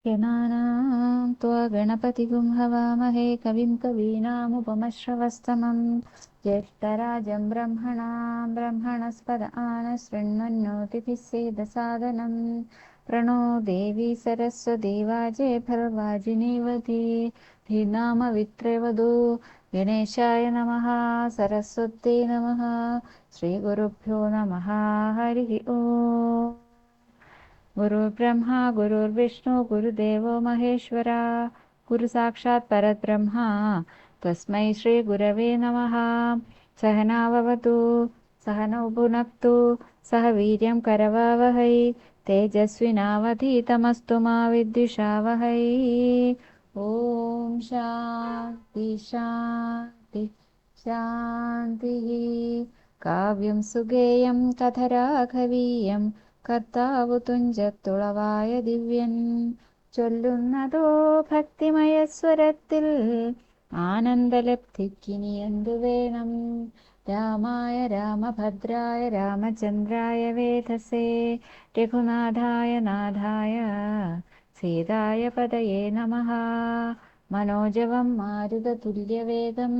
गणानां त्वा गणपतिगुं हवामहे कविं कवीनामुपमश्रवस्तमं ज्येष्ठराजं ब्रह्मणस्पद आनशृण्वन्नोतिभिः सेदसादनं प्रणो देवी सरस्वती वाजे भर्वाजिनीवती धीनामवित्रेवधू गणेशाय नमः सरस्वत्यै नमः श्रीगुरुभ्यो नमः हरिः ओम् गुरुर्ब्रह्मा गुरुर्विष्णु गुरुदेवो महेश्वरा गुरु साक्षात् परब्रह्मा तस्मै श्रीगुरवे नमः सहनाववतु सहनौ भुनक्तु सह वीर्यं करवावहै तेजस्विनावधीतमस्तु मा विद्विषावहै ॐ शान्ति शान्ति शान्तिः काव्यं सुगेयं कथराघवीयं കർത്താവു തുഞ്ചത്തുളവായ ദിവ്യൻ ചൊല്ലുന്നതോ ഭക്തിമയസ്വരത്തിൽ ആനന്ദലബ്ധിക്കിനി എന്തു വേണം രാമായ രാമഭദ്രായ രാമചന്ദ്രായ വേധസേ രഘുനാഥായ നാഥായ സീതായ പദയേ നമഃ മനോജവം മാരുതതുല്യവേഗം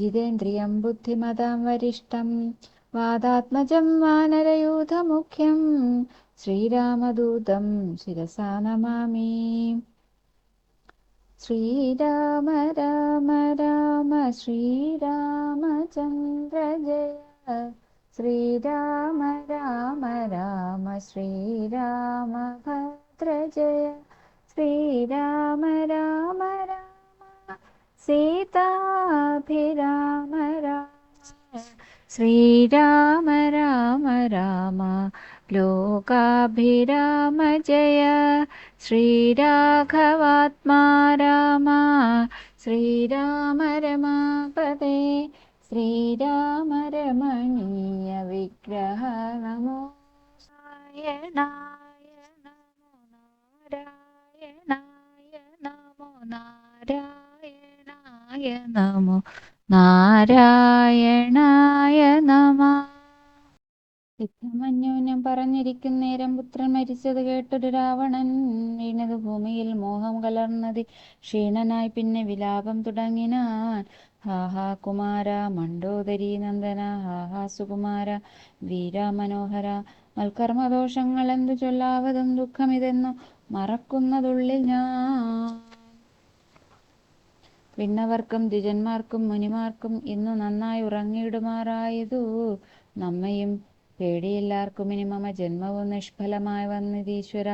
ജിതേന്ദ്രിയം ബുദ്ധിമതാം വരിഷ്ടം വാദാത്മജം വാനരയൂഥമുഖ്യം ശ്രീരാമദൂതം ശിരസാ നമാമി ശ്രീരാമ രാമ രാമ ശ്രീരാമചന്ദ്ര ജയ ശ്രീരാമ രാമ രാമ ശ്രീരാമഭദ്ര ജയ ശ്രീരാമ രാമ രാമ സീതാഭിരാമ രാമ ശ്രീരാമ രാമ രാമ ലോകാഭിരാമ ജയ ശ്രീരാഘവാത്മാ രാമ ശ്രീരാമ രമാപദേ ശ്രീരാമ രമണീയ വിഗ്രഹ നമോ നാരായണായ നമോ നാരായണായ നമോ നാരായണായ നമഃ. യുദ്ധമന്യോന്യം പറഞ്ഞിരിക്കുന്നേരം പുത്രൻ മരിച്ചത് കേട്ടൊരു രാവണൻ വീണത് ഭൂമിയിൽ മോഹം കലർന്നത് ക്ഷീണനായി പിന്നെ വിലാപം തുടങ്ങിനാൻ. ഹാഹാ കുമാര മണ്ഡോദരീ നന്ദന ഹാഹാ സുകുമാര വീരാ മനോഹര മൽക്കർമ്മദോഷങ്ങൾ എന്തു ചൊല്ലാവതും ദുഃഖമിതെന്നു മറക്കുന്നതുള്ളിൽ ഞാൻ. വിണ്ണവർക്കും ദ്വിജന്മാർക്കും മുനിമാർക്കും ഇന്നു നന്നായി ഉറങ്ങിയിടുമാറായതു നമ്മയും പേടിയില്ലാർക്കും ഇനി മമ ജന്മവും നിഷ്ഫലമായി വന്നതീശ്വര.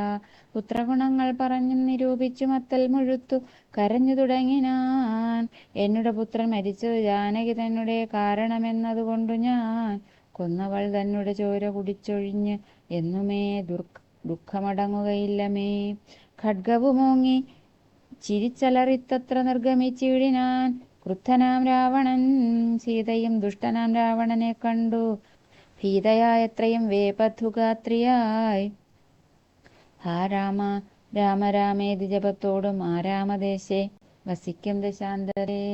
പുത്രഗുണങ്ങൾ പറഞ്ഞും നിരൂപിച്ചു മത്തൽ മുഴുത്തു കരഞ്ഞു തുടങ്ങിനാൻ. എന്നുടെ പുത്രൻ മരിച്ചത് ജാനകി തന്നെ കാരണമെന്നതുകൊണ്ടു ഞാൻ കൊന്നവൾ തന്നെ ചോര കുടിച്ചൊഴിഞ്ഞ് എന്നുമേ ദുഃഖമടങ്ങുകയില്ലമേ. ഖഡ്ഗവുമോങ്ങി ചിരിച്ചലറിത്തത്ര നിർഗമിച്ചിടിനാൻ. ക്രുദ്ധനാം രാവണൻ സീതയും ദുഷ്ടനാം രാവണനെ കണ്ടു ഭീതയായ എത്രയും വേപധുഗാത്രിയായി. ഹാ രാമ രാമ രാമേതി ജപത്തോടും ആരാമദേശേ വസിക്കും ദശാന്തരേ.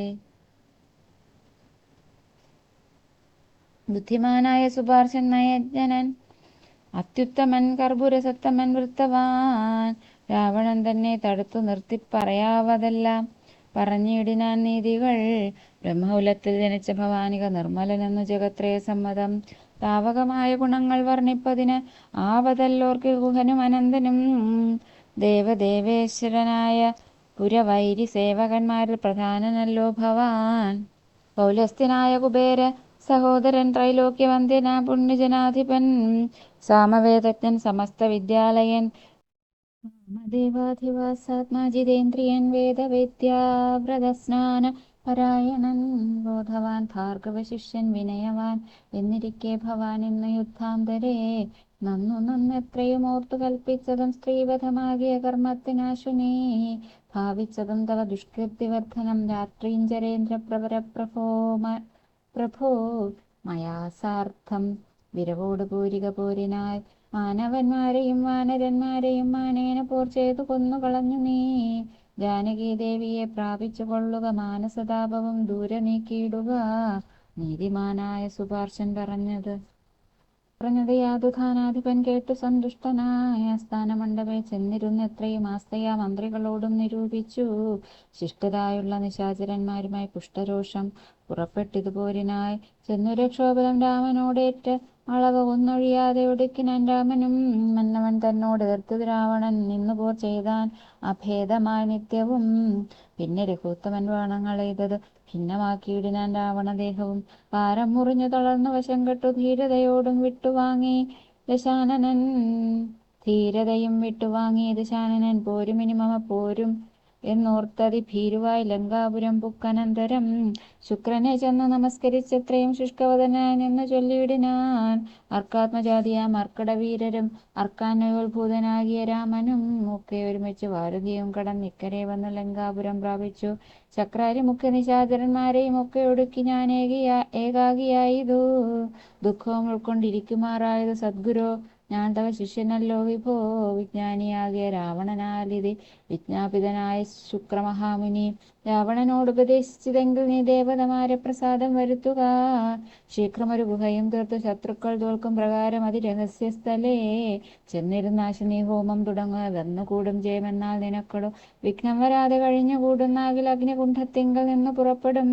ബുദ്ധിമാനായ സുപാർശൻ നയജനൻ അത്യുത്തമൻ കർപ്പൂരസത്തമൻ വൃത്തവാൻ രാവണൻ തന്നെ തടുത്തു നിർത്തി പറയാവതെല്ലാം പറഞ്ഞിടിനാൻ നീതികൾ. ബ്രഹ്മകുലത്തിൽ ജനിച്ച ഭവാനിക നിർമ്മലനെന്നു ജഗത്രയ സമ്മതം. താവകമായ ഗുണങ്ങൾ വർണ്ണിപ്പതിന് ആവതല്ലോർക്ക് ഗുഹനും അനന്തനും ദേവദേവേശ്വരനായ പുരവൈരി സേവകന്മാരിൽ പ്രധാനനല്ലോ ഭവാൻ. പൗലസ്ത്യനായ കുബേര സഹോദരൻ ത്രൈലോക്യവന്ദ്യന പുണ്യജനാധിപൻ സാമവേദജ്ഞൻ സമസ്ത വിദ്യാലയൻ വാമദേവാധിവാസാത്മാ ജിതേന്ദ്രിയൻ വേദവേദ്യാവ്രതസ്നാന പരായണൻ ബോധവാൻ ഭാർഗവശിഷ്യൻ വിനയവാൻ എന്നിരിക്കെ ഭവാൻ ഇന്ന് യുദ്ധാന്തരേ നന്നെത്രയും ഓർത്തു കൽപ്പിച്ചതും സ്ത്രീവധമാകിയ കർമ്മത്തിനാശുനേ ഭാവിച്ചതും തവ ദുഷ്കൃതിവർദ്ധനം രാത്രീഞ്ചരേന്ദ്ര പ്രഭോ മയാസാർത്ഥം വിരവോട് പൂരിക പോരിനായി മാനവന്മാരെയും വാനരന്മാരെയും മാനേന പോർ ചെയ്തു കൊന്നുകളഞ്ഞു നീ. ജാനകി ദേവിയെ പ്രാപിച്ചു കൊള്ളുക മാനസതാപവും ദൂരെ നീക്കിയിടുക നീതിമാനായ സുപാർശൻ പറഞ്ഞത്. പറഞ്ഞത് യാതുധാനാധിപൻ കേട്ടു സന്തുഷ്ടനായ സ്ഥാനമണ്ഡപേ ചെന്നിരുന്ന് എത്രയും ആസ്തയാ മന്ത്രികളോടും നിരൂപിച്ചു. ശിഷ്ടരായുള്ള നിശാചരന്മാരുമായി പുഷ്ടരോഷം പുറപ്പെട്ടിതു പോരിനായി ചെന്നു രക്ഷോപദം രാമനോടേറ്റ് അളവ് ഒന്നൊഴിയാതെ ഒടുക്കിനാൻ രാമനും മന്നവൻ തന്നോട് എതിർത്തത് രാവണൻ നിന്നുപോർ ചെയ്താൻ അഭേദമായി നിത്യവും. പിന്നെ രഘുത്തമൻ ബാണങ്ങളെയ്തത് ഭിന്നമാക്കിയിടിനാൻ രാവണദേഹവും പാരം മുറിഞ്ഞു തളർന്നു വശം കെട്ടു ധീരതയോടും വിട്ടുവാങ്ങി ദശാനനൻ ധീരതയും വിട്ടുവാങ്ങി ദശാനനൻ പോരുമിനി മമ പോരും എന്നോർത്തതി ഭീരുവായി ലങ്കാപുരം പുക്കനന്തരം ശുക്രനെ ചെന്ന് നമസ്കരിച്ചത്രയും ശുഷ്കവദനായി നിന്ന് ചൊല്ലിയിടിനാൻ അർക്കാത്മജാതിയാം അർക്കടവീരരും അർക്കാന്വയോത്ഭൂതനാകിയ രാമനും ഒക്കെ ഒരുമിച്ച് വാരുതിയും കടന്നിക്കരെ വന്ന് ലങ്കാപുരം പ്രാപിച്ചു. ചക്രാരി മുഖ്യ നിശാചരന്മാരെയും ഒക്കെ ഒടുക്കി ഞാൻ ഏകാകിയായതു ദുഃഖവും ഉൾക്കൊണ്ടിരിക്കുമാറായത് സദ്ഗുരു ഞാൻ തവ ശിഷ്യനല്ലോ വിഭോ. വിജ്ഞാനിയാകിയ രാവണനാലിതി വിജ്ഞാപിതനായ ശുക്രമഹാമുനി രാവണനോട് ഉപദേശിച്ചതെങ്കിൽ നീ ദേവതമാരെ പ്രസാദം വരുത്തുക. ശീഘ്രമൊരു ഗുഹയും തീർത്തു ശത്രുക്കൾ തോൽക്കും പ്രകാരം അതിരഹസ്യസ്ഥലേ ചെന്നിരുന്നാശ നീ ഹോമം തുടങ്ങുക. വന്നുകൂടും ജയമെന്നാൽ നിനക്കടോ വിഘ്നം വരാതെ കഴിഞ്ഞുകൂടുന്നാകിൽ അഗ്നികുണ്ഠത്തിങ്കൽ നിന്ന് പുറപ്പെടും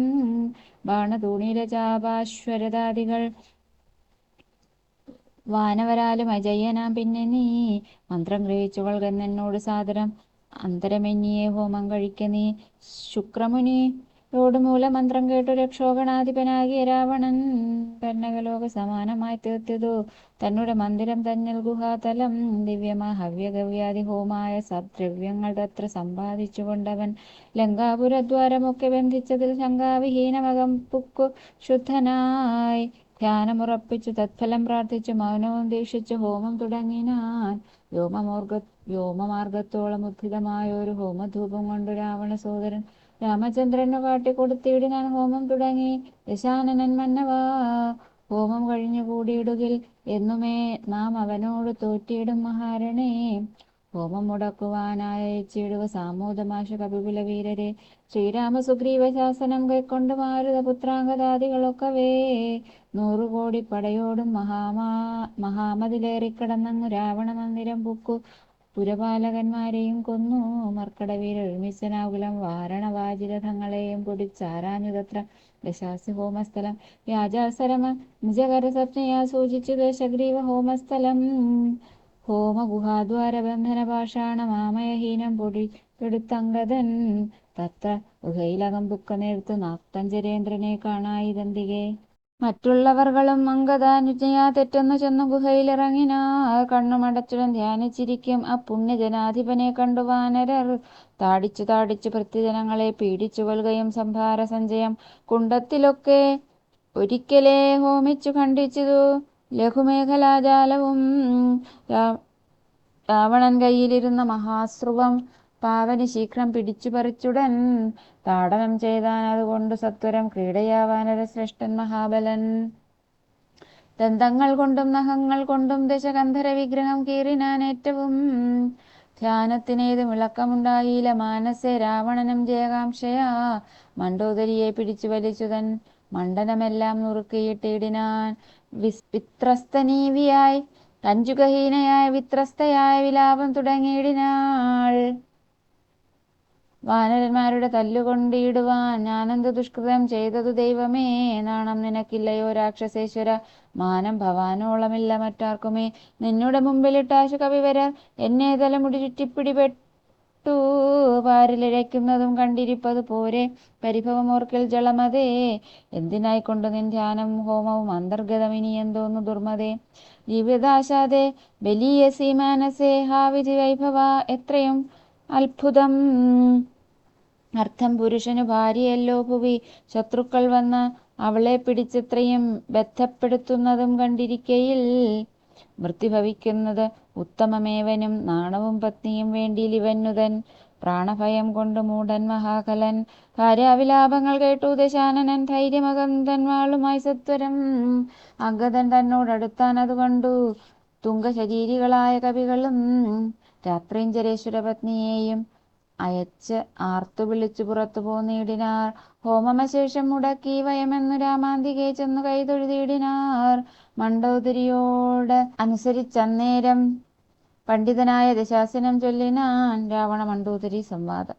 ബാണതൂണീല ചാപാശ്വരതാദികൾ വാനവരാലും അജയ്യനാം. പിന്നെ നീ മന്ത്രം ഗ്രഹിച്ചുകൊള്ളുന്നോട് സാദരം അന്തരമെന്നിയെ ഹോമം കഴിക്ക നീ. ശുക്രമുനിയോട് മൂലമന്ത്രം കേട്ടു രക്ഷോഗണാധിപനാകിയ രാവണൻ പന്നകലോക സമാനമായി തീർത്തിതു തന്നുടെ മന്ദിരം തന്നിൽ ഗുഹാതലം. ദിവ്യമാ ഹവ്യഗവ്യാദി ഹോമായ സദ്ദ്രവ്യങ്ങൾ തത്ര സമ്പാദിച്ചുകൊണ്ടവൻ ലങ്കാപുരദ്വാരമൊക്കെ ബന്ധിച്ചതിൽ ശങ്കാവിഹീനമകം പുക്കു ശുദ്ധനായി ധ്യാനമുറപ്പിച്ചു തത്ഫലം പ്രാർത്ഥിച്ചു മൗനവും ദീക്ഷിച്ചു ഹോമം തുടങ്ങിനാൻ. വ്യോമമാർഗത്തോളം ഉദ്ധിതമായ ഒരു ഹോമധൂപം കൊണ്ടു രാവണ സോദരൻ രാമചന്ദ്രനു കാട്ടിക്കൊടുത്തിടിനാൻ. ഹോമം തുടങ്ങി ദശാനനൻ മന്നവാ ഹോമം കഴിഞ്ഞു കൂടിയിടുകിൽ എന്നുമേ നാം അവനോട് തോറ്റിയിടും മഹാരണേ. ഹോമം മുടക്കുവാനായി അയച്ചിടുക സാമോദമാശ കപികുല വീരരെ. ശ്രീരാമ സുഗ്രീവ ശാസനം കൈക്കൊണ്ട് മാരുതപുത്രാംഗദാദികളൊക്കവേ 100 കോടി പടയോടും മഹാമതിലേറിക്കടന്നു രാവണ മന്ദിരം പുക്കു പുരപാലകന്മാരെയും കൊന്നു. മർക്കടവീരർ ഒരുമിച്ചനാകുലം വാരണവാജിരഥങ്ങളെയും പൊടിച്ചാരാഞ്ഞുതത്ര ദശാസ്യ ഹോമസ്ഥലം വ്യാജാസരമ നിജകരസപ്നയാ സൂചിച്ചു ദശഗ്രീവ ഹോമസ്ഥലം. ഹോമഗുഹാദ്വാരബന്ധന പാഷാണ മാമയഹീനം പൊടിപ്പെടുത്തങ്കദൻ തത്ര ഗുഹയിലകം പുക്ക നേർത്തു നാക്തഞ്ചരേന്ദ്രനെ കാണായിതന്തികെ. മറ്റുള്ളവർകളും അങ്കദാനുജ്ഞയാ തെറ്റെന്നു ചെന്നു ഗുഹയിലിറങ്ങിനാ. കണ്ണുമടച്ചുടൻ ധ്യാനിച്ചിരിക്കും അപ്പുണ്യജനാധിപനെ കണ്ടു വാനരർ താടിച്ചു താടിച്ചു ഭൃത്യജനങ്ങളെ പീഡിച്ചു കൊൽകയും സംഭാര സഞ്ചയം കുണ്ടത്തിലൊക്കെ ഒരിക്കലേ ഹോമിച്ചു ഖണ്ഡിച്ചിതു ലഘുമേഖലാജാലവും. രാവണൻ കയ്യിലിരുന്ന മഹാശ്രുവം പാവനി ശീഘ്രം പിടിച്ചു പറിച്ചുടൻ താടനം ചെയ്താൻ. അതുകൊണ്ടു സത്വരം ക്രീഡയാ വാനരശ്രേഷ്ഠൻ മഹാബലൻ. ദന്തങ്ങൾ കൊണ്ടും നഖങ്ങൾ കൊണ്ടും ദശകന്ധര വിഗ്രഹം കീറിനാൻ. ഏറ്റവും ധ്യാനത്തിനേതും ഇളക്കമുണ്ടായില്ല മാനസേ രാവണനും ജയകാംക്ഷയാ മണ്ഡോദരിയെ പിടിച്ചു വലിച്ചുതൻ മണ്ഡനമെല്ലാം നുറുക്കിയിട്ടിടിനാൻ. വിത്രസ്തനീവിയായി കഞ്ചുകഹീനയായ വിത്രസ്തയായ വിലാപം തുടങ്ങിയിടിനാൾ. വാനരന്മാരുടെ തല്ലുകൊണ്ടിടുവാൻ ഞാനെന്തു ദുഷ്കൃതം ചെയ്തതു ദൈവമേ. നാണം നിനക്കില്ലയോ രാക്ഷസേശ്വര മാനം ഭവാനോളമില്ല മറ്റാർക്കുമേ. നിന്നുടെ മുമ്പിലിട്ടാശു കവിവരർ എന്നെ തലമുടി ചുറ്റിപ്പിടിപെട്ടു പാരിലിഴയ്ക്കുന്നതും കണ്ടിരിപ്പതു പോരെ പരിഭവമോർക്കിൽ ജളമതേ. എന്തിനായിക്കൊണ്ടു നിൻ ധ്യാനവും ഹോമവും അന്തർഗതമിനി എന്തോന്നു ദുർമതേ. ജീവിതാശാദേ ബലീയസി മാനസേ ഹാവിധി വൈഭവ എത്രയും അത്ഭുതം. അർത്ഥം പുരുഷനു ഭാര്യയല്ലോ ഭുവി ശത്രുക്കൾ വന്ന് അവളെ പിടിച്ചെത്രയും ബന്ധപ്പെടുത്തുന്നതും കണ്ടിരിക്കയിൽ മൃത്യുഭവിക്കുന്നത് ഉത്തമമേവനും. നാണവും പത്നിയും വേണ്ടിയിലിവന്നുതൻ പ്രാണഭയം കൊണ്ട് മൂഢൻ മഹാകലൻ. ഭാര്യാവിലാപങ്ങൾ കേട്ടു ദശാനനൻ ധൈര്യമകം തൻവാളുമായി സത്വരം അഗതൻ തന്നോടടുത്താൻ. അതു കണ്ടു തുംഗശരീരികളായ കവികളും രാത്രീഞ്ചരേശ്വര പത്നിയെയും അയച്ച് ആർത്തു വിളിച്ചു പുറത്തു പോന്നിടിനാർ. ഹോമമശേഷം മുടക്കി വയമെന്നു രാമാന്തികെ ചെന്നു കൈതൊഴുതിയിടിനാർ. മണ്ഡോദരിയോട് അനുസരിച്ചന്നേരം പണ്ഡിതനായ ദശാസനം ചൊല്ലിനാൻ. രാവണ മണ്ഡോദരി സംവാദം.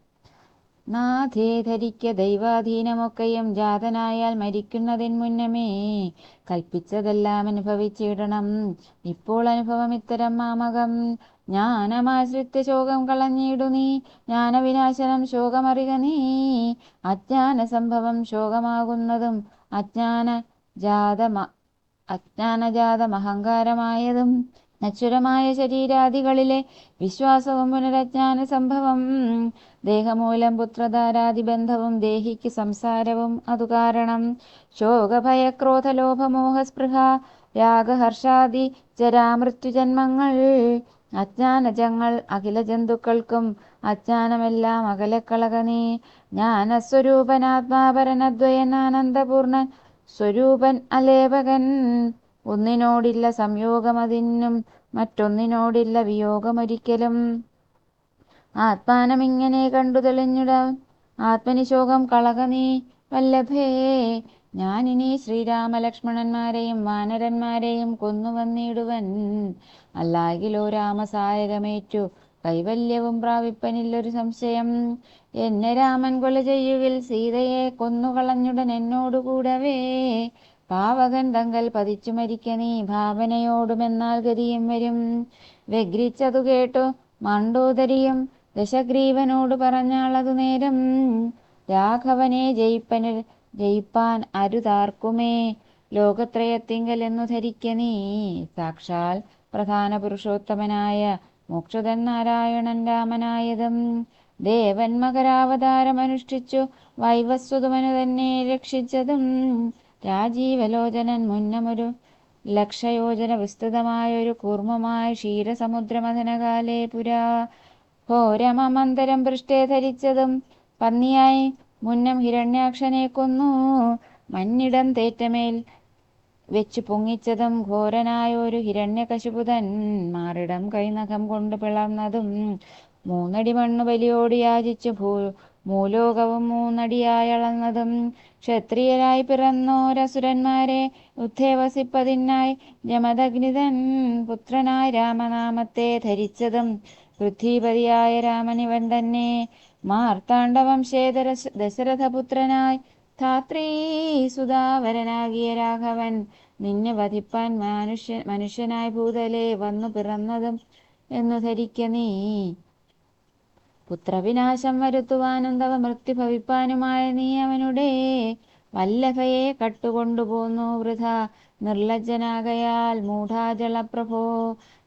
നാഥേ ധരിക്ക ദൈവാധീനമൊക്കെയും ജാതനായാൽ മരിക്കുന്നതിന് മുന്നമേ കൽപ്പിച്ചതെല്ലാം അനുഭവിച്ചിടണം. ഇപ്പോൾ അനുഭവം ഇത്തരം മാമകം. ജ്ഞാനമാശ്രിത്യ ശോകം കളഞ്ഞിടു നീ, ജ്ഞാനവിനാശനം ശോകമറിക നീ. അജ്ഞാന സംഭവം ശോകമാകുന്നതും അജ്ഞാനജാതമഹങ്കാരമായതും നശ്വരമായ ശരീരാദികളിലെ വിശ്വാസവും പുനരജ്ഞാന സംഭവം. ദേഹമൂലം പുത്രധാരാദിബന്ധവും ദേഹിക്ക് സംസാരവും അതു കാരണം. ശോകഭയക്രോധലോഭമോഹസ്പൃഹ രാഗഹർഷാദി ജരാമൃത്യുജന്മങ്ങൾ. അജ്ഞാനജങ്ങൾ അഖില ജന്തുക്കൾക്കും അജ്ഞാനമെല്ലാം അകലക്കളക നീ. ജ്ഞാനസ്വരൂപനാത്മാപരനദ്വയൻ ആനന്ദപൂർണൻ സ്വരൂപൻ അലേപകൻ. ഒന്നിനോടില്ല സംയോഗമതിനും മറ്റൊന്നിനോടില്ല വിയോഗമൊരിക്കലും. ആത്മാനമിങ്ങനെ കണ്ടു തെളിഞ്ഞുടൻ ആത്മനിശോകം കളക നീ വല്ലഭേ. ഞാനിനി ശ്രീരാമലക്ഷ്മണന്മാരെയും വാനരന്മാരെയും കൊന്നു വന്നിടുവൻ. അല്ലാകിലോ രാമസായകമേറ്റു കൈവല്യവും പ്രാപിപ്പനില്ലൊരു സംശയം. എന്നെ രാമൻ കൊല ചെയ്യുകിൽ സീതയെ കൊന്നുകളഞ്ഞുടൻ എന്നോടുകൂടവേ. പാവകൻ തങ്കൽ പതിച്ചു മരിക്ക നീ ഭാവനയോടുമെന്നാൽ ഗതിയും വരും. വ്യഗ്രിച്ചതു കേട്ടു മണ്ഡോദരിയും ദശഗ്രീവനോട് പറഞ്ഞാളതു നേരം. രാഘവനെ ജയിപ്പാൻ അരുതാർക്കുമേ ലോകത്രയത്തിങ്കൽ എന്നു ധരിക്ക നീ. സാക്ഷാൽ പ്രധാന പുരുഷോത്തമനായ മോക്ഷതൻ നാരായണൻ രാമനായതും. ദേവൻ മകരാവതാരമനുഷ്ഠിച്ചു വൈവസ്വതുമനു തന്നെ രക്ഷിച്ചതും. രാജീവലോചനൻ മുന്നമൊരു ലക്ഷയോജന വിസ്തൃതമായൊരു കൂർമ്മമായ ക്ഷീരസമുദ്രമഥനകാലേ പുരാ ഘോരമമന്തരം പൃഷ്ഠേ ധരിച്ചതും. പന്നിയായി മുന്നം ഹിരണ്യാക്ഷനെ കൊന്നു മന്നിടം തേറ്റമേൽ വെച്ചു പൊങ്ങിച്ചതും. ഘോരനായൊരു ഹിരണ്യകശിപുതൻ മാറിടം കൈനഖം കൊണ്ട് പിളർന്നതും. 3 അടി മണ്ണു ബലിയോട് യാചിച്ചു മൂലോകവും 3 അടിയായളന്നതും. ക്ഷത്രിയരായി പിറന്നോരസുരന്മാരെ ഉദ്ധേവസിപ്പതിനായി ജമദഗ്നിതൻ പുത്രനായി രാമനാമത്തെ ധരിച്ചതും. പൃഥ്വീപതിയായ രാമനിവൻ തന്നെ മാർത്താണ്ഡവംശേ ദശരഥപുത്രനായി ധാത്രീ സുധാവരനാകിയ രാഘവൻ നിന്നെ വധിപ്പാൻ മനുഷ്യനായി ഭൂതലേ വന്നു പിറന്നതും എന്നു ധരിക്ക നീ. പുത്രവിനാശം വരുത്തുവാനും തവ മൃത്യു ഭവിപ്പാനുമായ നീ അവനുടെ വല്ലഭയെ കട്ടുകൊണ്ടുപോന്നു വൃഥ നിർലജ്ജനാകയാൽ മൂഢാചലപ്രഭോ.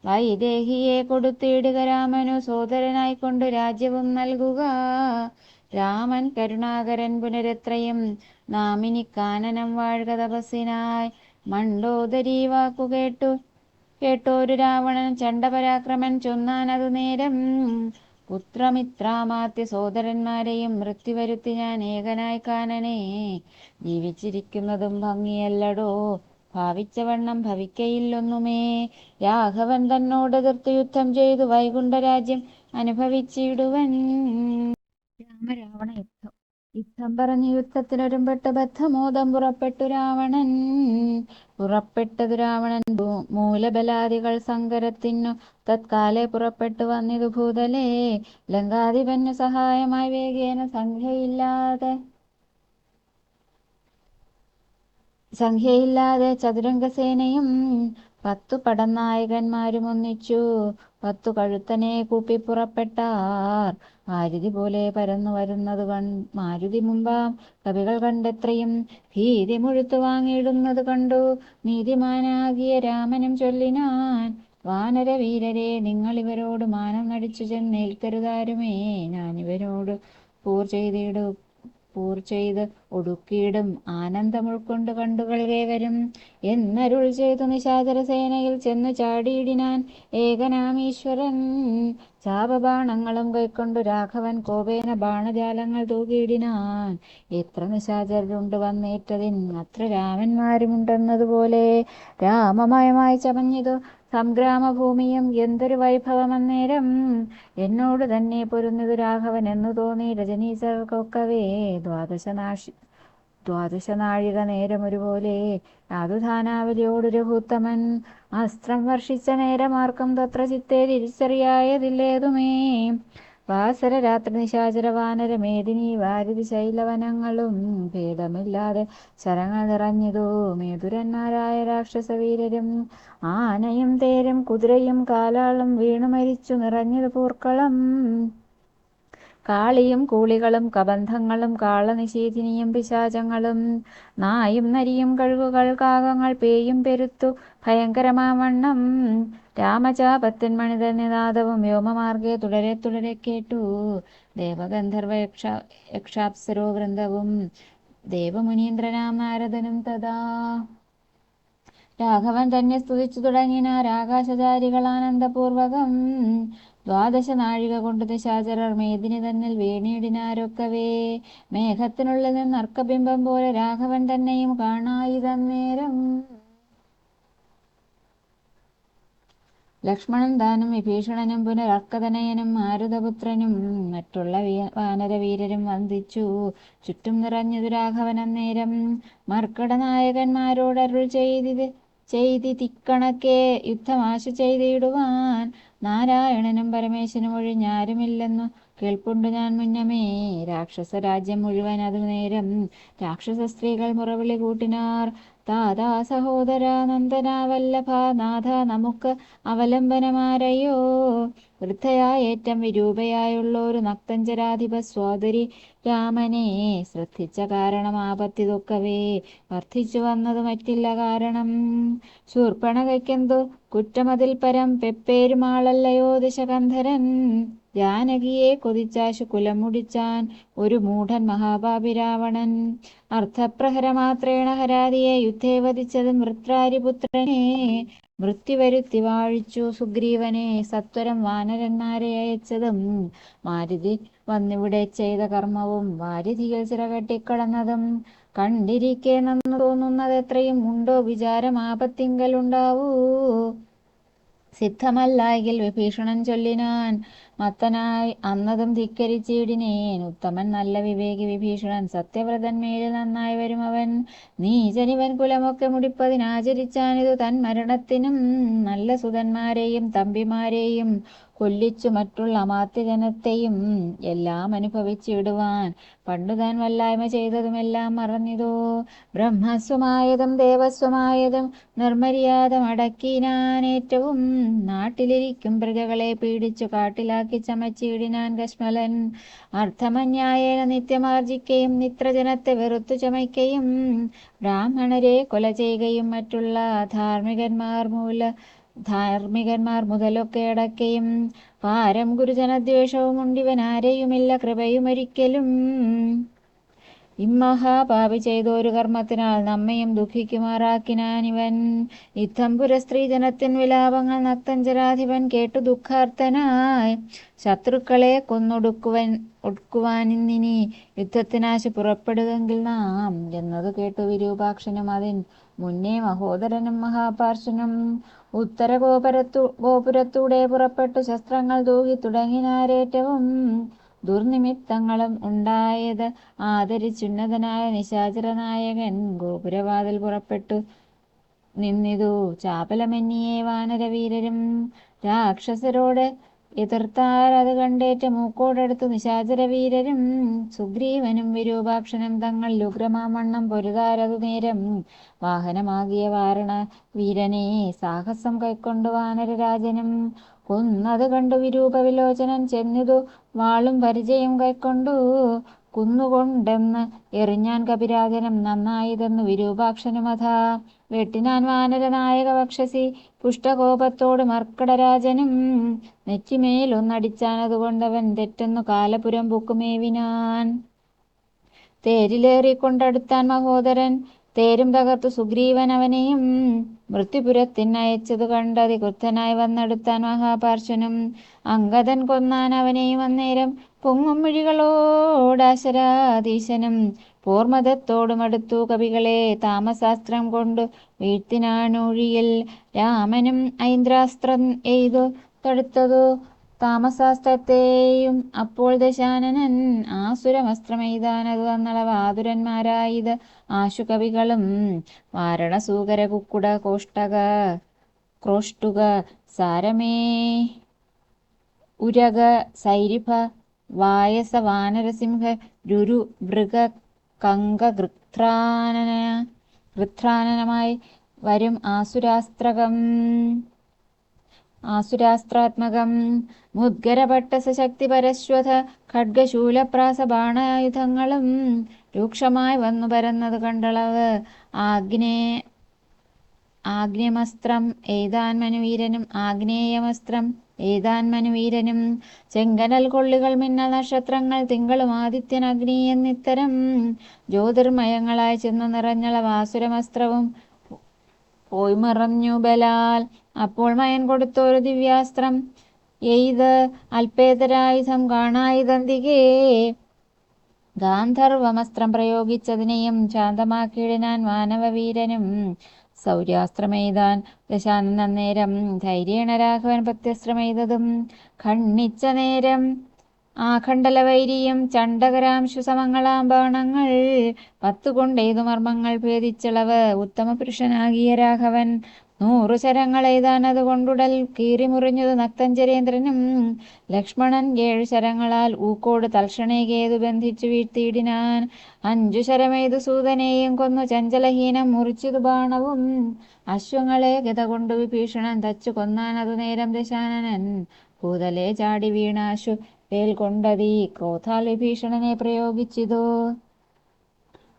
വൈദേഹിയെ കൊടുത്തിടുക രാമനു സോദരനായിക്കൊണ്ട് രാജ്യവും നൽകുക. രാമൻ കരുണാകരൻ പുനരെത്രയും നാമിനി കാനനം വാഴുക തപസ്സിനായി. മണ്ഡോദരീ വാക്കു കേട്ടോരു രാവണൻ ചണ്ഡപരാക്രമൻ ചൊന്നാനതു നേരം. പുത്രമിത്രാമാത്യ സോദരന്മാരെയും മൃത്യുവരുത്തി ഞാൻ ഏകനായി കാനനെ. ജീവിച്ചിരിക്കുന്നതും ഭംഗിയല്ലടോ, ഭാവിച്ചവണ്ണം ഭവിക്കയില്ലൊന്നുമേ. രാഘവൻ തന്നോട് എതിർത്ത് യുദ്ധം ചെയ്തു വൈകുണ്ഠരാജ്യം അനുഭവിച്ചിടുവൻ. രാമരാവണ യുദ്ധം. യുദ്ധം പറഞ്ഞ് യുദ്ധത്തിനൊരുമ്പെട്ട് ബദ്ധമോദം പുറപ്പെട്ടതു രാവണൻ മൂലബലാദികൾ സങ്കരത്തിനു തത്കാലെ പുറപ്പെട്ടു വന്നിതു ഭൂതലേ. ലങ്കാധിപനു സഹായമായി വേഗേന സംഖ്യയില്ലാതെ ചതുരംഗസേനയും 10 പടനായകന്മാരും ഒന്നിച്ചു 10 കഴുത്തനെ കൂപ്പി പുറപ്പെട്ടാർ. മാരുതി പോലെ പരന്നു വരുന്നത് മാരുതി മുമ്പാം കവികൾ കണ്ടെത്രയും ഭീതി മുഴുത്തു വാങ്ങിയിടുന്നത് കണ്ടു. നീതിമാനാകിയ രാമനും ചൊല്ലിനാൻ, വാനരവീരരെ, നിങ്ങളിവരോട് മാനം നടിച്ചു ചെന്നേൽക്കരുതാരുമേ. ഞാനിവരോട് പൂർ ചെയ്ത് ഒടുക്കിയിടും ആനന്ദം ഉൾക്കൊണ്ട് കണ്ടുകൊള്ളുകേവരും എന്നരുൾ ചെയ്തു നിശാചര സേനയിൽ ചെന്നു ചാടിയിടിനാൻ ഏകനാമീശ്വരൻ. ചാപബാണങ്ങളും കൈക്കൊണ്ടു രാഘവൻ കോപേന ബാണജാലങ്ങൾ തൂകിയിടിനാൻ. എത്ര നിശാചരുണ്ട് വന്നേറ്റതിൻ അത്ര രാമന്മാരുമുണ്ടെന്നതുപോലെ രാമമയമായി ചമഞ്ഞിതു സംഗ്രാമഭൂമിയും എന്തൊരു വൈഭവമന്നേരം എന്നോട് തന്നെ പൊരുന്നിതു രാഘവൻ എന്നു തോന്നി രജനീശർക്കൊക്കവേ ദ്വാദശനാഴിക നേരമൊരുപോലെ യാതുധാനാവലിയോടു രഘുത്തമൻ അസ്ത്രം വർഷിച്ച നേരമാർക്കും തത്ര ചിത്തേ തിരിച്ചറിയായതില്ലേതുമേ. വാസര രാത്രി നിശാചര വാനര മേദിനി വാരിധി ശൈലവനങ്ങളും ഭേദമില്ലാതെ ശരങ്ങൾ നിറഞ്ഞിതു മേതുരന്മാരായ രാക്ഷസവീരരും ആനയും തേരും കുതിരയും കാലാളും വീണു മരിച്ചു നിറഞ്ഞതു പൂർക്കളം. കാളിയും കൂളികളും കബന്ധങ്ങളും കാളനിശീഥിനിയും പിശാചങ്ങളും നായും നരിയും കഴുകുകൾ കാകങ്ങൾ പേയും പെരുത്തു ഭയങ്കരമാവണ്ണം. രാമചാപത്തിൻ മണിതന്യനാദവും വ്യോമമാർഗെ തുടരെ തുടരെ കേട്ടു ദേവഗന്ധർവ യക്ഷാപ്സരോ വൃന്ദവും ദേവമുനീന്ദ്രനാം നാരദനും തഥാ. രാഘവൻ തന്നെ സ്തുതിച്ചു തുടങ്ങിനാർ ആകാശചാരികൾ ആനന്ദപൂർവകം. ദ്വാദശനാഴിക കൊണ്ടു നിശാചരർ മേദിനി തന്നിൽ വീണിടിനാരൊക്കവേ. മേഘത്തിനുള്ളിൽ നിന്ന് അർക്കബിംബം പോലെ രാഘവൻ തന്നെയും കാണായിതന്നേരം. ലക്ഷ്മണൻ താനും വിഭീഷണനും പുനരർക്കതനയനും മാരുതപുത്രനും മറ്റുള്ള വാനരവീരരും വന്ദിച്ചു ചുറ്റും നിറഞ്ഞതു രാഘവനന്നേരം. മർക്കടനായകന്മാരോടരുൾ ചെയ്തിക്കണക്കെ യുദ്ധമാശു ചെയ്തിടുവാൻ നാരായണനും പരമേശ്വരനും ഒഴിഞ്ഞാരുമില്ലെന്നു കേൾപ്പുണ്ടു ഞാൻ മുന്നമേ. രാക്ഷസ രാജ്യം മുഴുവൻ അതു നേരം രാക്ഷസ സ്ത്രീകൾ മുറവിളി കൂട്ടിനാർ. താതാ സഹോദര നന്ദന വല്ലഭ നാഥ നമുക്ക് അവലംബനമാരയോ. വൃദ്ധയായേറ്റം വിരൂപയായുള്ളൊരു നക്തഞ്ചരാധിപ സ്വാതുരി രാമനെ ശ്രദ്ധിച്ച കാരണം ആപത്തിതൊക്കവേ വർദ്ധിച്ചു വന്നതു മറ്റില്ല കാരണം. ശൂർപ്പണകയ്ക്കെന്തു കുറ്റമതിൽ പരം പെപ്പേരുമാളല്ലയോ ദിശകന്ധരൻ. ജാനകിയെ കൊതിച്ചാശു കുലം മുടിച്ചാൻ ഒരു മൂഢൻ മഹാപാപി രാവണൻ. അർത്ഥപ്രഹരമാത്രേണ ഹരാതിയെ യുദ്ധേ വധിച്ചതും വൃത്രാരിപുത്രനെ മൃത്യുവരുത്തി വാഴിച്ചു സുഗ്രീവനെ സത്വരം വാനരന്മാരെ അയച്ചതും മാരുതി വന്നിവിടെ ചെയ്ത കർമ്മവും വാരിധിയിൽ ചിറകെട്ടിക്കടന്നതും കണ്ടിരിക്കെ നന്നു തോന്നുന്നതെത്രയും ഉണ്ടോ വിചാരം ആപത്തിങ്കലുണ്ടാവൂ. സിദ്ധമല്ലായെങ്കിൽ വിഭീഷണൻ ചൊല്ലിനാൻ മത്തനായി അന്നതും ധിക്കരിച്ചിടിനേൻ. ഉത്തമൻ നല്ല വിവേകി വിഭീഷണൻ സത്യവ്രതൻ മേലിൽ നന്നായി വരുമവൻ. നീചനിവൻ കുലമൊക്കെ മുടിപ്പതിനാചരിച്ചാനിതു തൻ മരണത്തിനും നല്ല സുതന്മാരെയും തമ്പിമാരെയും കൊല്ലിച്ചു മറ്റുള്ള അമാത്യജനത്തെയും എല്ലാം അനുഭവിച്ചിടുവാൻ പണ്ടുതാൻ വല്ലായ്മ ചെയ്തതുമെല്ലാം മറന്നിതോ. ബ്രഹ്മസ്വമായതും ദേവസ്വമായതും നിർമര്യാദം അടക്കിനാനേറ്റവും നാട്ടിലിരിക്കും പ്രജകളെ പീഡിച്ചു കാട്ടിലാക്കി ചമച്ചിടിനാൻ കശ്മലൻ. അർത്ഥമന്യായേന നിത്യമാർജിക്കയും നിത്രജനത്തെ വെറുത്തു ചമയ്ക്കയും ബ്രാഹ്മണരെ കൊല ചെയ്യുകയും മറ്റുള്ള ധാർമ്മികന്മാർ മുതലൊക്കെ അടക്കയും പാരം ഗുരുജനദ്വേഷവും ഉണ്ടിവനാരെയുമില്ല കൃപയുമൊരിക്കലും. ഇമ്മഹാപാപി ചെയ്തൊരു കർമ്മത്തിനാൽ നമ്മയും ദുഃഖിക്കുമാറാക്കിനാനിവൻ. യുദ്ധം പുരസ്ത്രീജനത്തിൻ വിലാപങ്ങൾ നക്തഞ്ചരാധിപൻ കേട്ടു ദുഃഖാർത്തനായി. ശത്രുക്കളെ ഒടുക്കുവാനിന്നിനി യുദ്ധത്തിനാശു പുറപ്പെടുകെങ്കിൽ നാം എന്നതു കേട്ടു വിരൂപാക്ഷനും അതിൻ മുന്നേ മഹോദരനും മഹാപാർശ്വനും ഉത്തര ഗോപുരത്തൂടെ പുറപ്പെട്ടു ശസ്ത്രങ്ങൾ തൂകി തുടങ്ങിനാരേറ്റവും ദുർനിമിത്തങ്ങളും ഉണ്ടായത് ആദരിച്ചുന്നതനായ നിശാചരനായകൻ ഗോപുരവാതിൽ പുറപ്പെട്ടു നിന്നിതു ചാപലമന്യേ വാനരവീരരും. രാക്ഷസരോട് എതിർത്താൽ അത് കണ്ടേറ്റ മൂക്കോടടുത്തു നിശാചരവീരരും. സുഗ്രീവനും വിരൂപാക്ഷനും തങ്ങൾ ഉഗ്രമാമണ്ണം പൊരുതാരതു നേരം വാഹനമാകിയ വാരണ വീരനെ സാഹസം കൈക്കൊണ്ടു വാനരരാജനും കൊന്നത് കണ്ടു വിരൂപവിലോചനൻ ചെന്നിതു വാളും പരിചയം കൈക്കൊണ്ടു കുന്നുകൊണ്ടെന്ന് എറിഞ്ഞാൻ കപിരാജനം നന്നായിതെന്നു വിരൂപാക്ഷനുമഥാ വെട്ടിനാൻ വാനരനായക വക്ഷസി പുഷ്ടകോപത്തോട് മർക്കടരാജനും. നെറ്റിമേലൊന്നടിച്ചാൻ അതുകൊണ്ടവൻ തെറ്റെന്നു കാലപുരം പൊക്കുമേവിനാൻ. തേരിലേറിക്കൊണ്ടടുത്താൻ മഹോദരൻ തേരും തകർത്തു സുഗ്രീവൻ അവനെയും മൃത്യുപുരത്തിനയച്ചതു കണ്ടതി ക്രുദ്ധനായി വന്നെടുത്താൻ മഹാപാർശ്വനും. അംഗദൻ കൊന്നാൻ അവനെയും അന്നേരം പൊങ്ങും മിഴികളോടാശരാധീശനും പോർമതത്തോടുമടുത്തു കവികളെ താമസാസ്ത്രം കൊണ്ടു വീഴ്ത്തിനാണൊഴിയിൽ. രാമനും ഐന്ദ്രാസ്ത്രം എയ്തു തടുത്തതു താമസാസ്ത്രത്തെയും. അപ്പോൾ ദശാനനൻ ആസുരമസ്ത്രമെയ്താനതു അന്നളവ ആതുരന്മാരായത് ആശു കവികളും. വാരണസൂകര കുക്കുട ക്രോഷ്ടുക സാരമേ ഉരക സൈരിഭ വായസ വാനരസിംഹ രുരു മൃഗ കങ്ക ഗൃത്രാനനമായി വരും ആസുരാസ്ത്രാത്മകം മുദ്ഗരപട്ട സശക്തി പരശ്വത ഖഡ്ഗശൂലപ്രാസ ബാണായുധങ്ങളും രൂക്ഷമായി വന്നു പരന്നത് കണ്ടളവ്. ആഗ്നേയമസ്ത്രം എയ്താൻ മനുവീരനും ചെങ്കനൽ കൊള്ളികൾ മിന്നൽ നക്ഷത്രങ്ങൾ തിങ്കളും ആദിത്യൻ അഗ്നി എന്നിത്തരം ജ്യോതിർമയങ്ങളായി ചെന്നു നിറഞ്ഞള വാസുരമസ്ത്രവും പോയി മറഞ്ഞു ബലാൽ. അപ്പോൾ മയൻ കൊടുത്തൊരു ദിവ്യാസ്ത്രം എയ്ത് അല്പേതരായുധം കാണായിതന്തികേ ഗാന്ധർവമസ്ത്രം പ്രയോഗിച്ചതിനെയും ശാന്തമാക്കിയിടിനാൻ വാനവവീരനും. സൗര്യാസ്ത്രമെയ്താൻ ദശാനൻ അന്നേരം ധൈര്യേണ രാഘവൻ പ്രത്യസ്ത്രമെയ്തതും ഖണ്ഡിച്ച നേരം ആഖണ്ഡലവൈരിയും ചണ്ഡകരാംശു സമങ്ങളാം ബാണങ്ങൾ 10 കൊണ്ടെയ്തു മർമ്മങ്ങൾ ഭേദിച്ചളവ്. ഉത്തമ പുരുഷനാകിയ രാഘവൻ 100 ശരങ്ങളെയ്താൻ അതുകൊണ്ടുടൽ കീറിമുറിഞ്ഞതു നക്തഞ്ചരേന്ദ്രനും. ലക്ഷ്മണൻ 7 ശരങ്ങളാൽ ഊക്കോട് തൽക്ഷണേ കേതു ബന്ധിച്ചു വീഴ്ത്തിയിടിനാൻ. 5 ശരമെയ്തു സൂതനെയും കൊന്നു ചഞ്ചലഹീനം മുറിച്ചതു ബാണവും. അശ്വങ്ങളെ ഗത കൊണ്ടു വിഭീഷണൻ തച്ചു കൊന്നാൻ അതു നേരം ദശാനനൻ. ഭൂതലേ ചാടി വീണാശു വേൽ കൊണ്ടതീ ക്രോധാൽ വിഭീഷണനെ പ്രയോഗിച്ചിതു.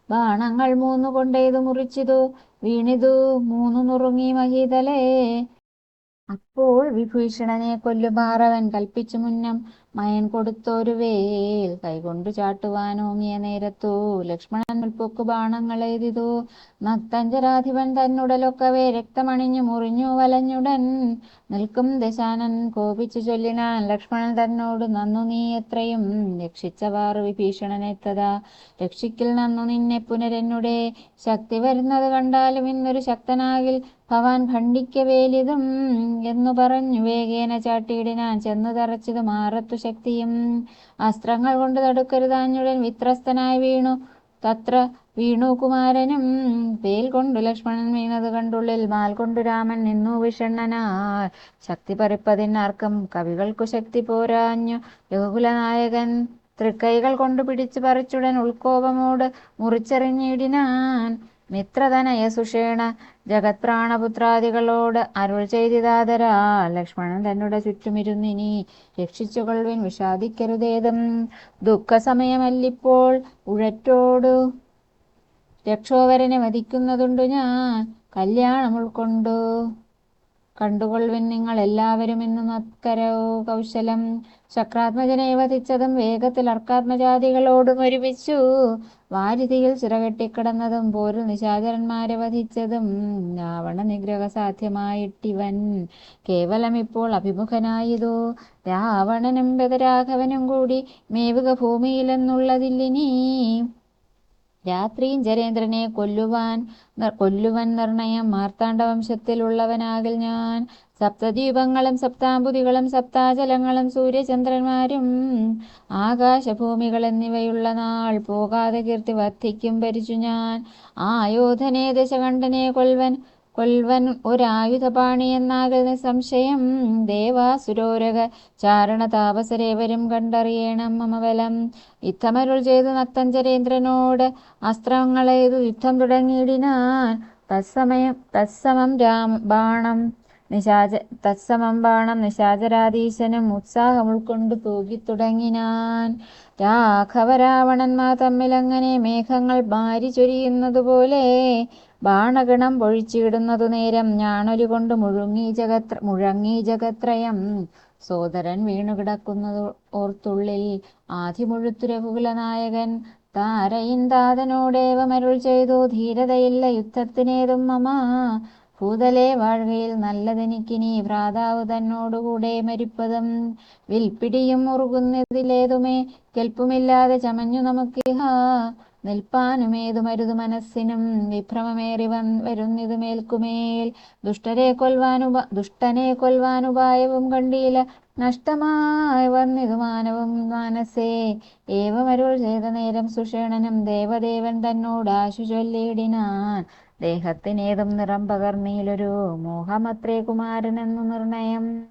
ബാണങ്ങൾ 3 കൊണ്ടെയ്തു മുറിച്ചിതു വീണിതു 3 നുറുങ്ങി മഹീതലേ. അപ്പോൾ വിഭീഷണനെ കൊല്ലുമാറവൻ കൽപ്പിച്ചു മുന്നം മയൻ കൊടുത്തൊരു വേൽ കൈകൊണ്ടു ചാട്ടുവാനോങ്ങിയ നേരത്തു ലക്ഷ്മണൻ മുൽപ്പൊക്കു ബാണങ്ങളെയ്തിതു. നക്തഞ്ചരാധിപൻ തന്നുടലൊക്കവേ രക്തമണിഞ്ഞു മുറിഞ്ഞു വലഞ്ഞുടൻ നിൽക്കും ദശാനൻ കോപിച്ചു ചൊല്ലിനാൻ ലക്ഷ്മണൻ തന്നോട് നന്നു നീ എത്രയും രക്ഷിച്ചവാറ് വിഭീഷണനെത്തതാ രക്ഷിക്കിൽ നന്നു നിന്നെ പുനരെന്നുടെ ശക്തി വരുന്നത് കണ്ടാലും ഇന്നൊരു ശക്തനാകിൽ ഭവാൻ ഖണ്ഡിക്കവേലിതും എന്നു പറഞ്ഞു വേഗേന ചാട്ടിയിടിനാൻ ചെന്നു തറച്ചിതു മാറത്തു ശക്തിയും. അസ്ത്രങ്ങൾ കൊണ്ട് തടുക്കരുതാഞ്ഞുടൻ വിത്രസ്തനായി വീണു തത്ര വീണു കുമാരനും. വേൽ കൊണ്ടു ലക്ഷ്മണൻ വീണത് കണ്ടുള്ളിൽ മാൽ കൊണ്ടു രാമൻ നിന്നു വിഷണ്ണനാൽ. ശക്തി പറിപ്പതിനാർക്കും കവികൾക്കു ശക്തി പോരാഞ്ഞു രഘുകുലനായകൻ തൃക്കൈകൾ കൊണ്ടു പിടിച്ചു പറിച്ചുടൻ ഉൾക്കോപമോട് മുറിച്ചെറിഞ്ഞിടിനാൻ. മിത്രതനയ സുഷേണ ജഗത്പ്രാണപുത്രാദികളോട് അരുൾ ചെയ്തിതാതരാ ലക്ഷ്മണൻ തന്നുടെ ചുറ്റുമിരുന്നിനി രക്ഷിച്ചുകൊള്ളുവിൻ വിഷാദിക്കരുതേതും. ദുഃഖസമയമല്ലിപ്പോൾ ഉഴറ്റോടു രക്ഷോവരനെ വധിക്കുന്നതുണ്ടു ഞാൻ കല്യാണം ഉൾക്കൊണ്ടു കണ്ടുകൊള്ളുവിൻ നിങ്ങൾ എല്ലാവരും എന്നു നത്കരോ കൗശലം. ശക്രാത്മജനെ വധിച്ചതും വേഗത്തിൽ അർക്കാത്മജാതികളോടും ഒരുമിച്ചു വാരിധിയിൽ ചിറകെട്ടിക്കിടന്നതും പോരിൽ നിശാചരന്മാരെ വധിച്ചതും രാവണ നിഗ്രഹ സാധ്യമായിട്ടിവൻ കേവലം ഇപ്പോൾ അഭിമുഖനായതു. രാവണനും ബദരാഘവനും കൂടി മേവുക ഭൂമിയിലെന്നുള്ളതില്ലിനി. രാത്രിയും ജരേന്ദ്രനെ കൊല്ലുവൻ നിർണയം മാർത്താണ്ഡവംശത്തിലുള്ളവനാകിൽ ഞാൻ. സപ്തദ്വീപങ്ങളും സപ്താംബുദികളും സപ്താചലങ്ങളും സൂര്യചന്ദ്രന്മാരും ആകാശഭൂമികൾ എന്നിവയുള്ള നാൾ പോകാതെ കീർത്തി വർദ്ധിക്കും ഭരിച്ചു ഞാൻ. ആയോധനെ ദശകണ്ഠനെ കൊൽവൻ ഒരായുധപാണി എന്നാകിൽ നിസ്സംശയം. ദേവാസുരോരക ചാരണ താപസരേവരും കണ്ടറിയണം മമ ബലം. യുദ്ധമരുൾ ചെയ്തു നക്തഞ്ചരേന്ദ്രനോട് അസ്ത്രങ്ങളെയ്തു യുദ്ധം തുടങ്ങിയിടിനാൻ. തത്സമം ബാണം നിശാചരാധീശനും ഉത്സാഹം ഉൾക്കൊണ്ടു തൂകിത്തുടങ്ങിനാൻ. രാഘവരാവണന്മാർ തമ്മിലങ്ങനെ മേഘങ്ങൾ മാരി ചൊരിയുന്നതുപോലെ ബാണഗണം പൊഴിച്ചിടുന്നതു നേരം ഞാണൊലി കൊണ്ട് മുഴങ്ങി ജഗത്രയം. സോദരൻ വീണുകിടക്കുന്നത് ഓർത്തുള്ളിൽ ആധിമുഴുത്തു രഘുകുലനായകൻ താരയിൻ താതനോടേവമരുൾ ചെയ്തു ധീരതയില്ല യുദ്ധത്തിനേതും മമ. ഭൂതലേ വാഴ്കയിൽ നല്ലതെനിക്കിനി ഭ്രാതാവ് തന്നോടുകൂടെ മരിപ്പതും. വിൽപ്പിടിയും മുറുകുന്നതിലേതുമേ കെൽപ്പുമില്ലാതെ ചമഞ്ഞു നമുക്കിഹ നിൽപ്പാനുമേതു മരുതു മനസ്സിനും വിഭ്രമമേറി വരുന്നിതു മേൽക്കുമേൽ. ദുഷ്ടനെ കൊൽവാനുപായവും കണ്ടീല, നഷ്ടമായി വന്നിതു മാനവും മാനസേ. ഏവമരുൾ ചെയ്ത നേരം സുഷേണനും ദേവദേവൻ തന്നോടാശു ചൊല്ലിയിടിനാൻ. ദേഹത്തിനേതും നിറം പകർന്നീലൊരു മോഹമത്രേ കുമാരനെന്നു നിർണയം.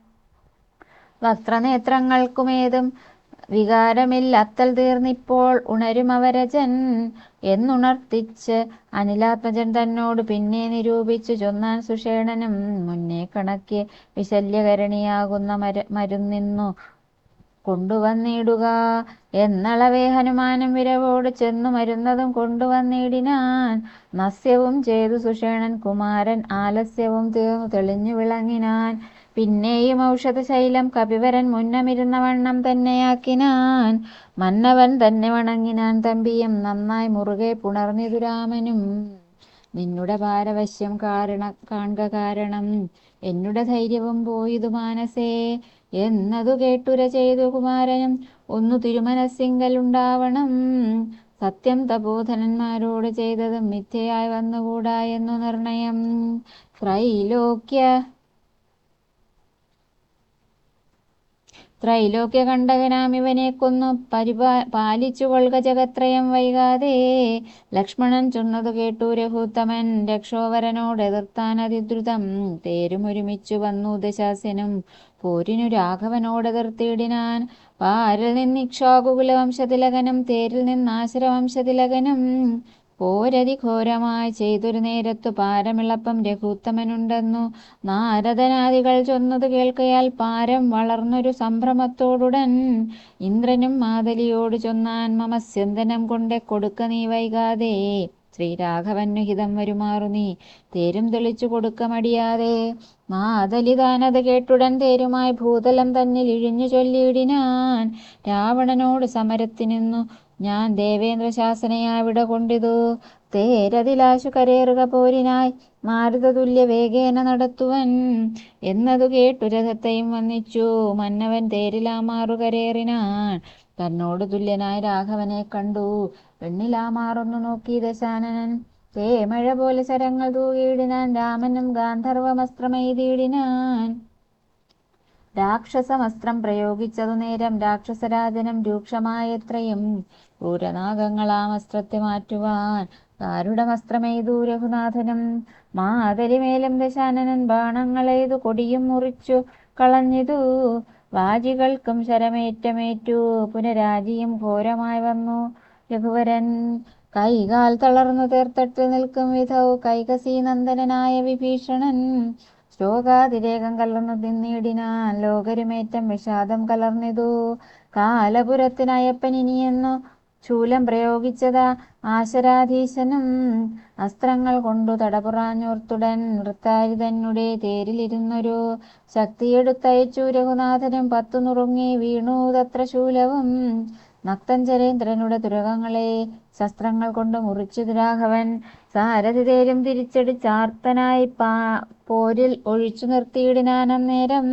വക്രനേത്രങ്ങൾക്കുമേതും വികാരമില്ലത്തൽ തീർന്നിപ്പോൾ ഉണരും അവരജൻ എന്നുണർത്തിച്ച് അനിലാത്മജൻ തന്നോട് പിന്നെ നിരൂപിച്ചു ചൊന്നാൻ സുഷേണനും. മുന്നേ കണക്കെ വിശല്യകരണിയാകുന്ന മരുന്നിന്നു കൊണ്ടുവന്നിടുക എന്നളവേ ഹനുമാനും വിരവോട് ചെന്നു മരുന്നതും കൊണ്ടുവന്നിടിനാൻ. മത്സ്യവും ചെയ്തു സുഷേണൻ കുമാരൻ, ആലസ്യവും തീർന്നു തെളിഞ്ഞു വിളങ്ങിനാൻ. പിന്നെയും ഔഷധശൈലം കപിവരൻ മുന്നമിരുന്ന വണ്ണം തന്നെയാക്കിനാൻ. മന്നവൻ തന്നെ വണങ്ങിനാൻ തമ്പിയും നന്നായി മുറുകെ പുണർന്നിതു രാമനും. നിന്നുടെ പാരവശ്യം കാൺക കാരണം എന്നുടെ ധൈര്യവും പോയിതു മാനസേ എന്നതു കേട്ടുര ചെയ്തു കുമാരനും. ഒന്നു തിരുമനസ്സിങ്കലുണ്ടാവണം, സത്യം തപോധനന്മാരോട് ചെയ്തതും മിഥ്യയായി വന്നുകൂടാ എന്നു നിർണയം. ത്രൈലോക്യ കണ്ടകനാം ഇവനെ കൊന്നു പാലിച്ചു കൊൾക ജഗത്രയം വൈകാതെ. ലക്ഷ്മണൻ ചൊന്നതു കേട്ടു രഘുത്തമൻ രക്ഷോവരനോട് എതിർത്താൻ അതിദ്രുതം. തേരുമൊരുമിച്ചു വന്നു ദശാസ്യനും പോരിനു രാഘവനോടെതിർത്തിടിനാൻ. പാരിൽ നിന്നിക്ഷ്വാകുകുലവംശതിലകനും തേരിൽ നിന്നാശരവംശതിലകനും പോരതിഘോരമായി ചെയ്തൊരു നേരത്തു പാരമിളപ്പം രഘുത്തമനുണ്ടെന്നു നാരദനാദികൾ ചൊന്നതു കേൾക്കയാൽ പാരം വളർന്നൊരു സംഭ്രമത്തോടുടൻ ഇന്ദ്രനും മാതലിയോട് ചൊന്നാൻ. മമസ്യന്തനം കൊണ്ടേ കൊടുക്ക നീ വൈകാതെ, ശ്രീരാഘവനു ഹിതം വരുമാറു നീ തേരും തെളിച്ചു കൊടുക്ക മടിയാതെ. മാതലി താനത് കേട്ടുടൻ തേരുമായി ഭൂതലം തന്നിൽ ഇഴിഞ്ഞു ചൊല്ലിയിടിനാൻ. രാവണനോട് സമരത്തിനിന്നു ഞാൻ ദേവേന്ദ്ര ശാസനയാവിട കൊണ്ടിതു. തേരതിലാശു കരേറുക പോരിനായി മാരുതതുല്യ വേഗേന നടത്തുവൻ എന്നതു കേട്ടു രഥത്തെയും വന്നിച്ചു മന്നവൻ തേരിലാമാറു കരേറിനാൻ. തന്നോട് തുല്യനായി രാഘവനെ കണ്ടു പെണ്ണിലാമാറൊന്നു നോക്കി ദശാനനൻ. തേമഴ പോലെ ശരങ്ങൾ തൂകിയിടിനാൻ രാമനും ഗാന്ധർവമസ്ത്രമെയ്തിടിനാൻ. രാക്ഷസമസ്ത്രം പ്രയോഗിച്ചതു നേരം രാക്ഷസരാജനം രൂക്ഷമായത്രയും. ക്രൂരനാഗങ്ങളാമസ്ത്രത്തെ മാറ്റുവാൻ കാരുടമസ്ത്രമെയ്തു രഘുനാഥനും. മാതലിമേലും ദശാനനൻ ബാണങ്ങളെയ്തു കൊടിയും മുറിച്ചു കളഞ്ഞിതു. വാജികൾക്കും ശരമേറ്റമേറ്റു പുനരാജിയും ഘോരമായി വന്നു രഘുവരൻ. കൈകാൽ തളർന്നു തേർത്തട്ടിൽ നിൽക്കും വിധൗ കൈകസീനന്ദനായ വിഭീഷണൻ. ശോകാതിരേകം കലർന്നു തിന്നിടിനാൻ ലോകരുമേറ്റം വിഷാദം കലർന്നിതു. കാലപുരത്തിനയപ്പനിനിയെന്നു ശൂലം പ്രയോഗിച്ചതാ ആശരാധീശനും. അസ്ത്രങ്ങൾ കൊണ്ടു തടപുറാഞ്ഞോർത്തുടൻ വൃത്താരി തന്നെ തേരിലിരുന്നൊരു ശക്തിയെടുത്തയച്ചു രഘുനാഥനും. 10 നുറുങ്ങി വീണു തത്ര ശൂലവും. നക്തഞ്ചരേന്ദ്രനുടെ തുരകങ്ങളെ ശസ്ത്രങ്ങൾ കൊണ്ട് മുറിച്ചു രാഘവൻ. സാരഥി തേരും തിരിച്ചടിച്ചാർത്തനായി പോരിൽ ഒഴിച്ചു നിർത്തിയിടിനാൻ. അന്നേരം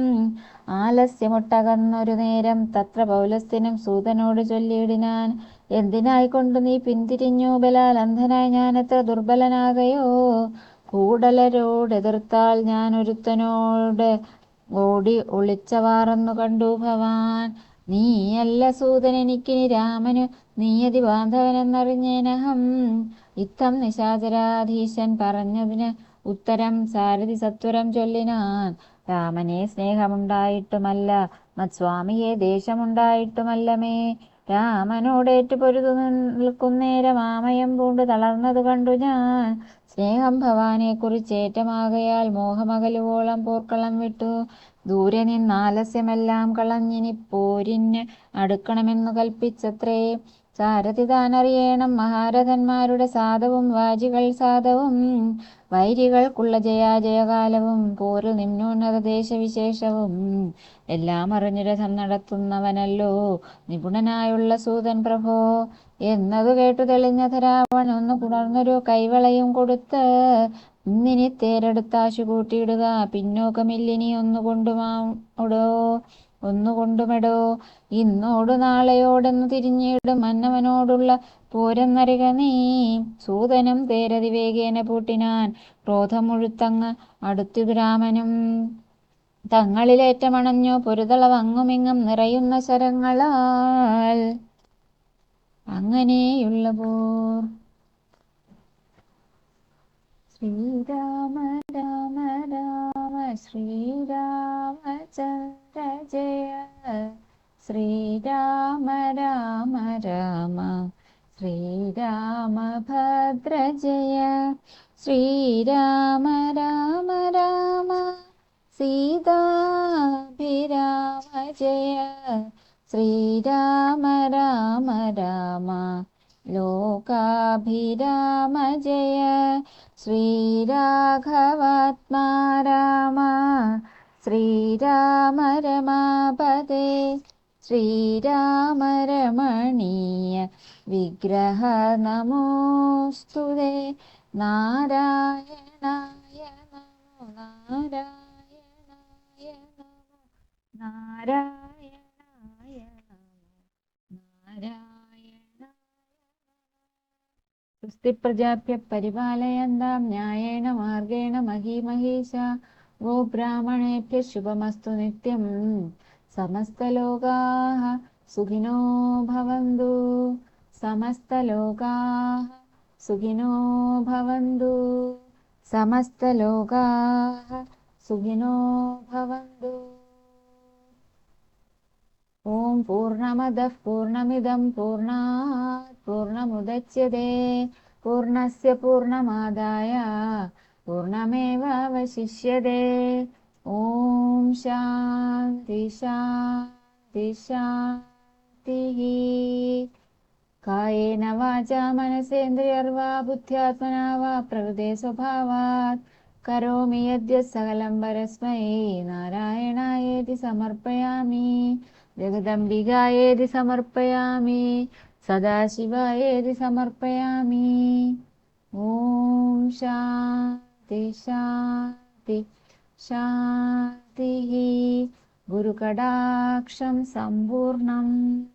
ആലസ്യമൊട്ടകന്നൊരു നേരം തത്ര പൗലസ്ത്യനും സൂതനോട് ചൊല്ലിയിടിനാൻ. എന്തിനായിക്കൊണ്ടു നീ പിന്തിരിഞ്ഞു ബലാൽ അന്ധനായി ഞാനെത്ര ദുർബലനാകയോ. കൂടലരോടെതിർത്താൽ ഞാൻ ഒരുത്തനോട് ഓടി ഒളിച്ചവാറെന്നു കണ്ടു ഭവാൻ. നീയല്ല സൂതൻ എനിക്കിനി രാമനു നീയതി ബാന്ധവനെന്നറിഞ്ഞേനഹം. ഇത്തം നിശാചരാധീശൻ പറഞ്ഞതിന് ഉത്തരം സാരഥി സത്വരം ചൊല്ലിനാൻ. രാമനെ സ്നേഹമുണ്ടായിട്ടുമല്ല, മത്സ്വാമിയെ ദേശമുണ്ടായിട്ടുമല്ലമേ. രാമനോടേറ്റു പൊരുതു നിൽക്കുന്നേരം ആമയം പൂണ്ട് തളർന്നതു കണ്ടു ഞാൻ. സ്നേഹം ഭവാനെ കുറിച്ചേറ്റമാകയാൽ മോഹമകലുവോളം പോർക്കളം വിട്ടു. ദൂരെ നിന്നാലസ്യമെല്ലാം കളഞ്ഞിനി പോരിന് അടുക്കണമെന്നു കൽപ്പിച്ചത്രേ. സാരഥി താനറിയേണം മഹാരഥന്മാരുടെ സാധവും വാജികൾ സാധവും. വൈരികൾക്കുള്ള ജയാജയകാലവും പോരിൽ നിമ്നോന്നത ദേശവിശേഷവും. എല്ലാം അറിഞ്ഞു രഥം നടത്തുന്നവനല്ലോ നിപുണനായുള്ള സൂതൻ പ്രഭോ. എന്നതു കേട്ടു തെളിഞ്ഞത രാവണൻ ഒന്ന് പുണർന്നൊരു കൈവളയും കൊടുത്ത്. ഇന്നിനി തേരെടുത്താശു കൂട്ടിയിടുക പിന്നോക്കമില്ലിനി ഒന്നു കൊണ്ടുമാടോ. ഒന്നുകൊണ്ടുമെടോ. ഇന്നോടു നാളെയോടെന്നു തിരിഞ്ഞിടും മന്നവനോടുള്ള പോരെന്നറിക നീ. സൂതനും തേരതിവേഗേന പൂട്ടിനാൻ ക്രോധമുഴുത്തങ്ങ് അടുത്തിതു രാമനും. തങ്ങളിലേറ്റമണഞ്ഞു പൊരുതളവങ്ങുമിങ്ങും നിറയുന്ന ശരങ്ങളാൽ. അങ്ങനെയുള്ള പോർ. ശ്രീരാമ രാമ രാമ ശ്രീരാമചന്ദ്ര ജയ. ശ്രീരാമ രാമ രാമ ശ്രീരാമഭദ്ര ജയ. ശ്രീരാമ രാമ രാമ സീതാഭിരാമ ജയ. ശ്രീരാമ രാമ രാമ ലോകാഭിരാമ ജയ. ശ്രീരാഘവാത്മാ രാമ ശ്രീരാമ രമാപദേ. ശ്രീരാമ രമണീയ വിഗ്രഹ നമോസ്തുതേ. നാരായണായ നമോ നാരായണായ നമോ നാരായണായ നമോ നാരായണ. സ്വസ്തി പ്രജാഭ്യഃ പരിപാലയന്താം ന്യായേന മാർഗേണ മഹീമഹീശ. ഗോ ബ്രാഹ്മണേഭ്യഃ ശുഭമസ്തു നിത്യം. സമസ്തലോകാഃ സുഖിനോ ഭവന്തു. സമസ്തലോകാഃ സുഖിനോ ഭവന്തു. സമസ്തലോകാഃ സുഖിനോ ഭവന്തു. ഓം പൂർണ്ണമദഃ പൂർണ്ണമിദം പൂർണ്ണാത് പൂർണ്ണമുദച്യതേ. പൂർണ്ണസ്യ പൂർണ്ണമാദായ പൂർണ്ണമേവാവശിഷ്യതേ. ഓം ശാന്തി ശാന്തി ശാന്തിഃ. കായേന വാചാ മനസേന്ദ്രിയർവാ ബുദ്ധ്യാത്മനാ വാ പ്രകൃതേ സ്വഭാവാത് കരോമി യദ്യത് സകലം പരസ്മൈ നാരായണായേതി സമർപ്പയാമി. ജഗദംബികായേതി സമർപ്പയാമി. സദാശിവായേതി സമർപ്പയാമി. ഓം ശാന്തി ശാന്തി ശാന്തിഃ. ഗുരുകടാക്ഷം സമ്പൂർണം.